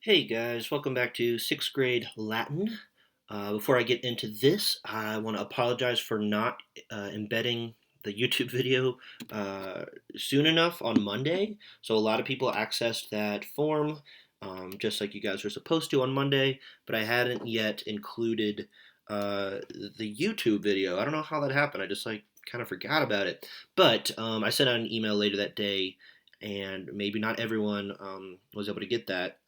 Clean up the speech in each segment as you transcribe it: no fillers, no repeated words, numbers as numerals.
Hey guys, welcome back to sixth grade Latin. Before I get into this, I want to apologize for not embedding the YouTube video uh, soon enough on Monday. So a lot of people accessed that form just like you guys were supposed to on Monday, but I hadn't yet included the YouTube video. I don't know how that happened. I just kind of forgot about it. But I sent out an email later that day, and maybe not everyone was able to get that.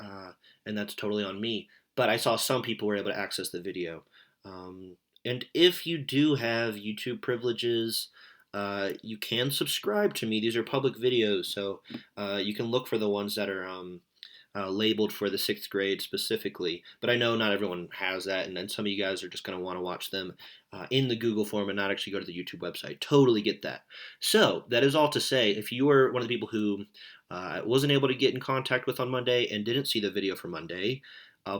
And that's totally on me. But I saw some people were able to access the video. Um, and if you do have YouTube privileges, you can subscribe to me. These are public videos, so you can look for the ones that are labeled for the sixth grade specifically. But I know not everyone has that, and then some of you guys are just going to want to watch them in the Google form and not actually go to the YouTube website. Totally get that. So that is all to say, if you were one of the people who wasn't able to get in contact with on Monday and didn't see the video for Monday,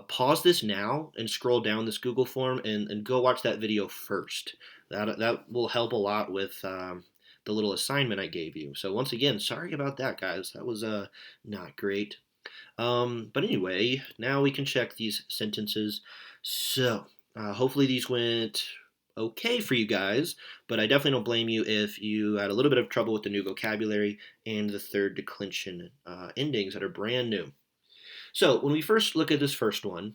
pause this now and scroll down this Google form and go watch that video first. That will help a lot with the little assignment I gave you. So once again, sorry about that, guys. That was not great. But anyway, now we can check these sentences. So, hopefully these went okay for you guys, but I definitely don't blame you if you had a little bit of trouble with the new vocabulary and the third declension endings that are brand new. So, when we first look at this first one,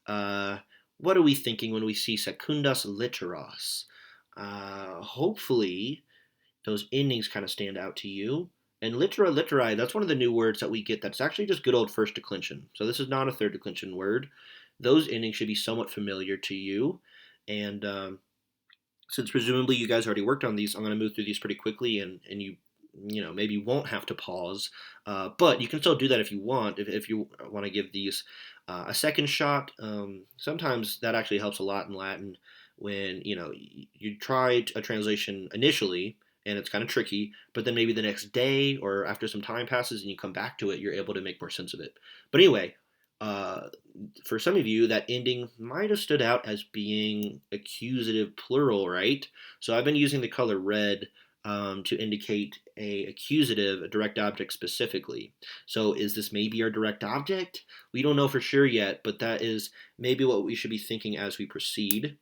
uh, what are we thinking when we see secundas literas? Hopefully, those endings kind of stand out to you. And littera litteri, that's one of the new words that we get that's actually just good old first declension. So this is not a third declension word. Those endings should be somewhat familiar to you. And since presumably you guys already worked on these, I'm going to move through these pretty quickly, and you maybe won't have to pause. But you can still do that if you want, if you want to give these a second shot. Sometimes that actually helps a lot in Latin when you try a translation initially and it's kind of tricky, but then maybe the next day or after some time passes and you come back to it, you're able to make more sense of it. But anyway, uh, for some of you, that ending might have stood out as being accusative plural, right? So I've been using the color red to indicate a accusative, a direct object specifically. So is this maybe our direct object? We don't know for sure yet, but that is maybe what we should be thinking as we proceed.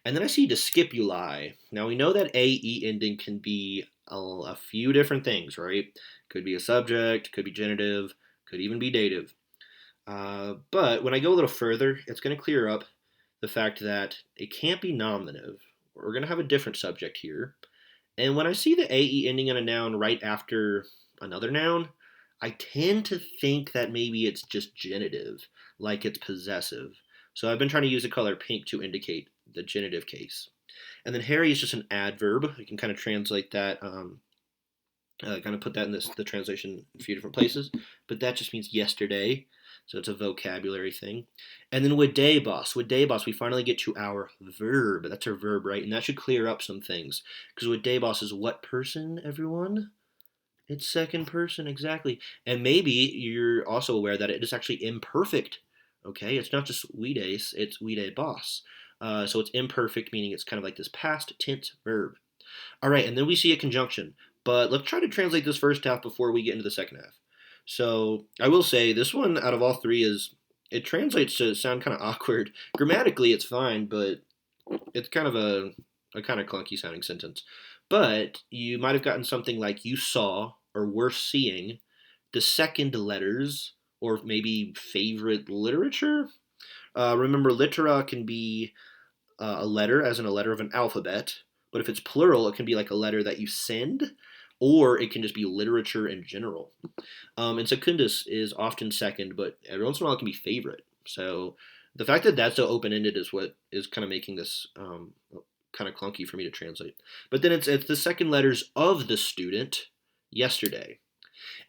And then I see discipuli. Now we know that AE ending can be a few different things, right? Could be a subject, could be genitive, could even be dative. But when I go a little further, it's going to clear up the fact that it can't be nominative. We're going to have a different subject here. And when I see the AE ending in a noun right after another noun, I tend to think that maybe it's just genitive, like it's possessive. So I've been trying to use the color pink to indicate the genitive case. And then hairy is just an adverb. You can kind of translate that, kind of put that in the translation in a few different places. But that just means yesterday. So it's a vocabulary thing. And then videbos. Videbos, we finally get to our verb. That's our verb, right? And that should clear up some things. Because videbos is what person, everyone? It's second person, exactly. And maybe you're also aware that it is actually imperfect. Okay, it's not just vides, it's videbos. So it's imperfect, meaning it's kind of like this past tense verb. All right, and then we see a conjunction. But let's try to translate this first half before we get into the second half. So I will say this one out of all three it translates to sound kind of awkward. Grammatically, it's fine, but it's kind of a kind of clunky sounding sentence. But you might have gotten something like you saw or were seeing the second letters or maybe favorite literature. Remember, litera can be a letter, as in a letter of an alphabet. But if it's plural, it can be like a letter that you send, or it can just be literature in general. And secundus is often second, but every once in a while it can be favorite. So the fact that that's so open ended is what is kind of making this kind of clunky for me to translate. But then it's the second letters of the student yesterday.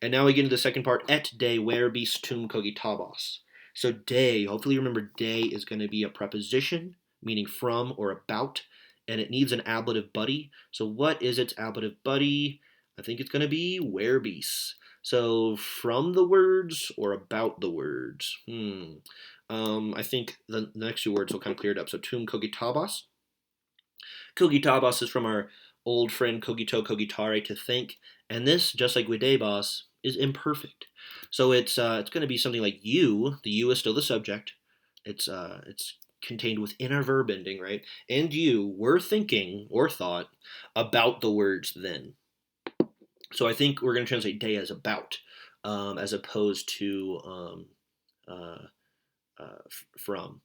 And now we get into the second part, et de verbis tum cogitabas. So day, hopefully you remember day is going to be a preposition, meaning from or about, and it needs an ablative buddy. So what is its ablative buddy? I think it's going to be verbis. So from the words or about the words? I think the next two words will kind of clear it up. So tum cogitabas. Cogitabas is from our old friend cogito cogitare, to think. And this, just like videbas, is imperfect. So it's going to be something like you. The you is still the subject. It's contained within our verb ending, right? And you were thinking or thought about the words then. So I think we're going to translate day as about, as opposed to uh, from.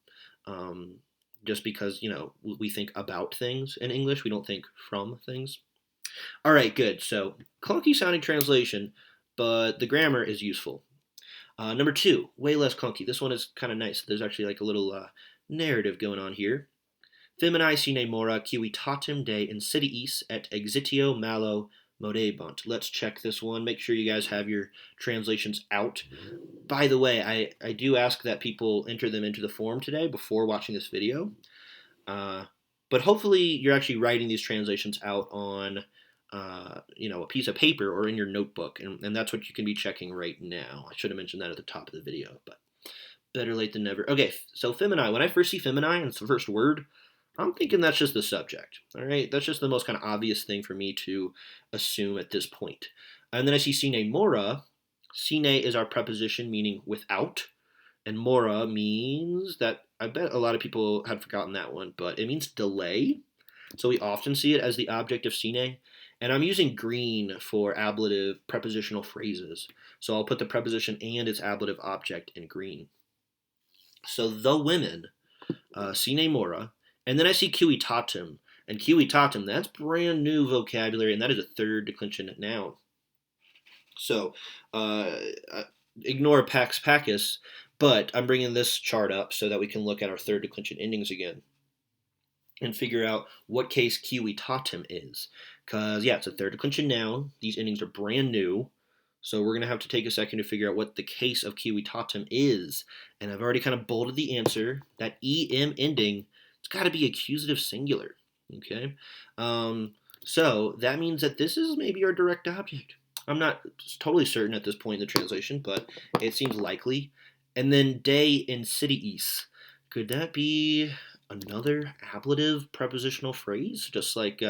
Um, just because we think about things in English, we don't think from things. All right, good. So clunky sounding translation, but the grammar is useful. Number two, way less clunky. This one is kind of nice. There's actually like a little narrative going on here. Feminae sine mora civitatem de insidiis et exitio malo modebunt. Let's check this one. Make sure you guys have your translations out. By the way, I do ask that people enter them into the form today before watching this video. But hopefully you're actually writing these translations out on a piece of paper or in your notebook, and that's what you can be checking right now. I should have mentioned that at the top of the video, but better late than never. Okay, so feminae. When I first see feminae and it's the first word, I'm thinking that's just the subject. All right, that's just the most kind of obvious thing for me to assume at this point. And then I see sine mora. Sine is our preposition meaning without, and mora means that I bet a lot of people have forgotten that one, but it means delay. So we often see it as the object of sine. And I'm using green for ablative prepositional phrases. So I'll put the preposition and its ablative object in green. So the women, sine mora, and then I see civitatem. And civitatem, that's brand new vocabulary, and that is a third declension noun. So ignore pax pacus, but I'm bringing this chart up so that we can look at our third declension endings again and figure out what case civitatem is. Because, yeah, it's a third declension noun. These endings are brand new. So we're going to have to take a second to figure out what the case of civitatem is. And I've already kind of bolded the answer. That em ending, it's got to be accusative singular. Okay? So that means that this is maybe our direct object. I'm not totally certain at this point in the translation, but it seems likely. And then de insidiis. Could that be another ablative prepositional phrase? Just like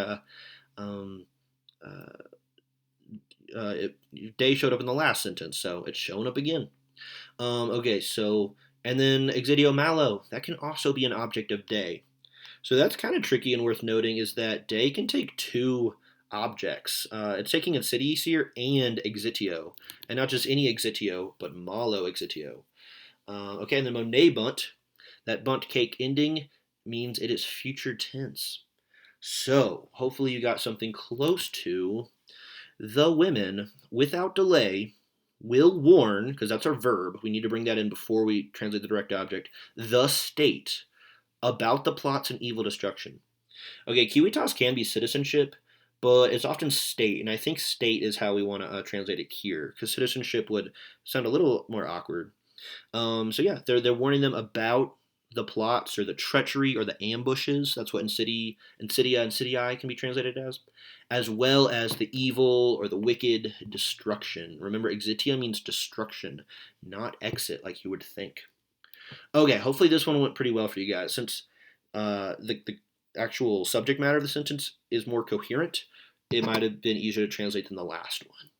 day showed up in the last sentence, so it's shown up again. Okay, so, and then exitio malo, that can also be an object of day. So that's kind of tricky, and worth noting is that day can take two objects. It's taking insidiis here and exitio, and not just any exitio, but malo exitio. Okay, and then monebunt, that bunt cake ending means it is future tense. So hopefully you got something close to the women, without delay, will warn, because that's our verb, we need to bring that in before we translate the direct object, the state about the plots and evil destruction. Okay, civitas can be citizenship, but it's often state, and I think state is how we want to translate it here, because citizenship would sound a little more awkward. So yeah, they're warning them about the plots or the treachery or the ambushes. That's what insidia, insidii can be translated as well as the evil or the wicked destruction. Remember, exitia means destruction, not exit like you would think. Okay, hopefully this one went pretty well for you guys. Since the actual subject matter of the sentence is more coherent, it might have been easier to translate than the last one.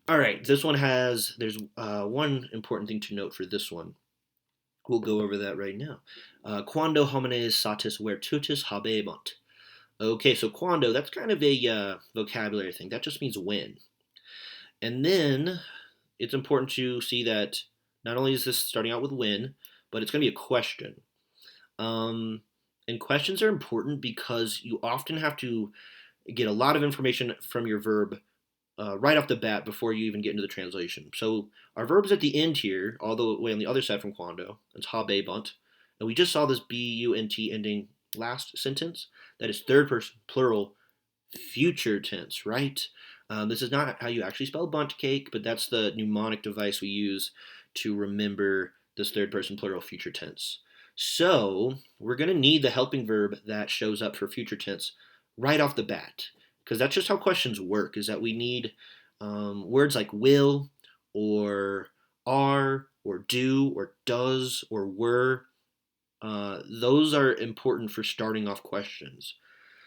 All right, there's one important thing to note for this one. We'll go over that right now. Quando homines satis virtutis habebunt. Okay, so quando, that's kind of a vocabulary thing. That just means when. And then it's important to see that not only is this starting out with when, but it's going to be a question. And questions are important because you often have to get a lot of information from your verb right off the bat before you even get into the translation. So our verb's at the end here, all the way on the other side from quando. It's habebunt. And we just saw this bunt ending last sentence. That is third person plural future tense, right? This is not how you actually spell bunt cake, but that's the mnemonic device we use to remember this third person plural future tense. So we're going to need the helping verb that shows up for future tense right off the bat, because that's just how questions work, is that we need words like will or are or do or does or were. Those are important for starting off questions.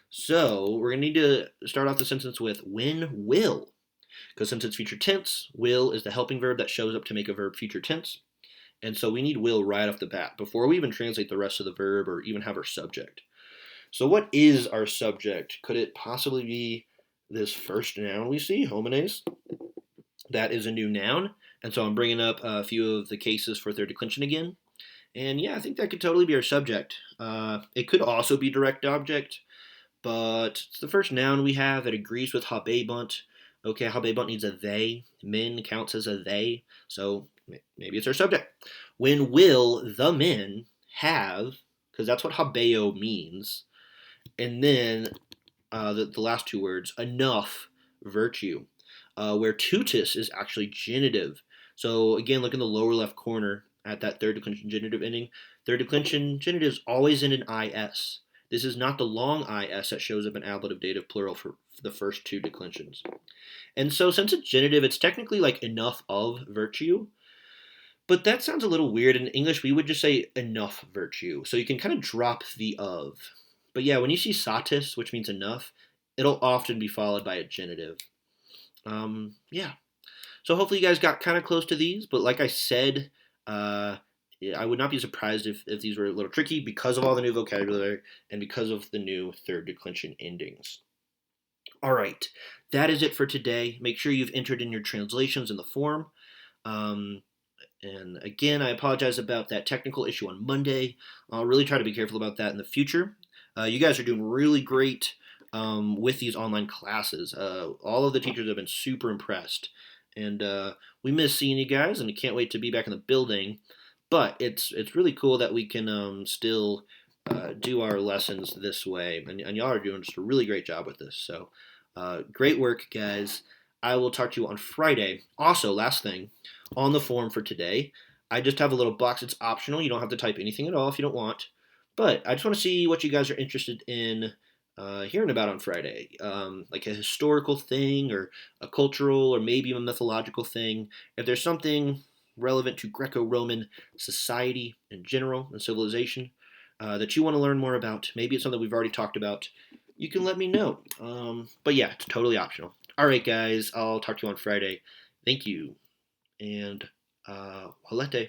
So we're going to need to start off the sentence with when will. Because since it's future tense, will is the helping verb that shows up to make a verb future tense. And so we need will right off the bat before we even translate the rest of the verb or even have our subject. So what is our subject? Could it possibly be this first noun we see, homines? That is a new noun. And so I'm bringing up a few of the cases for third declension again. And yeah, I think that could totally be our subject. It could also be direct object, but it's the first noun we have. It agrees with habebunt. Okay, habebunt needs a they. Men counts as a they, so maybe it's our subject. When will the men have, because that's what habeo means, and then the last two words, enough virtue, where tutus is actually genitive. So again, look in the lower left corner at that third declension genitive ending. Third declension genitives always end in is. This is not the long is that shows up in ablative dative plural for the first two declensions. And so since it's genitive, it's technically like enough of virtue. But that sounds a little weird. In English, we would just say enough virtue. So you can kind of drop the of. But yeah, when you see satis, which means enough, it'll often be followed by a genitive. Yeah. So hopefully you guys got kind of close to these. But like I said, I would not be surprised if these were a little tricky because of all the new vocabulary and because of the new third declension endings. All right, that is it for today. Make sure you've entered in your translations in the form. Um, and again, I apologize about that technical issue on Monday. I'll really try to be careful about that in the future. You guys are doing really great with these online classes. All of the teachers have been super impressed. And we miss seeing you guys, and I can't wait to be back in the building. But it's really cool that we can still do our lessons this way. And y'all are doing just a really great job with this. So great work, guys. I will talk to you on Friday. Also, last thing, on the form for today, I just have a little box. It's optional. You don't have to type anything at all if you don't want. But I just want to see what you guys are interested in hearing about on Friday. Like a historical thing or a cultural or maybe a mythological thing. If there's something relevant to Greco-Roman society in general and civilization that you want to learn more about, maybe it's something we've already talked about, you can let me know. But yeah, it's totally optional. All right, guys, I'll talk to you on Friday. Thank you, and Walete.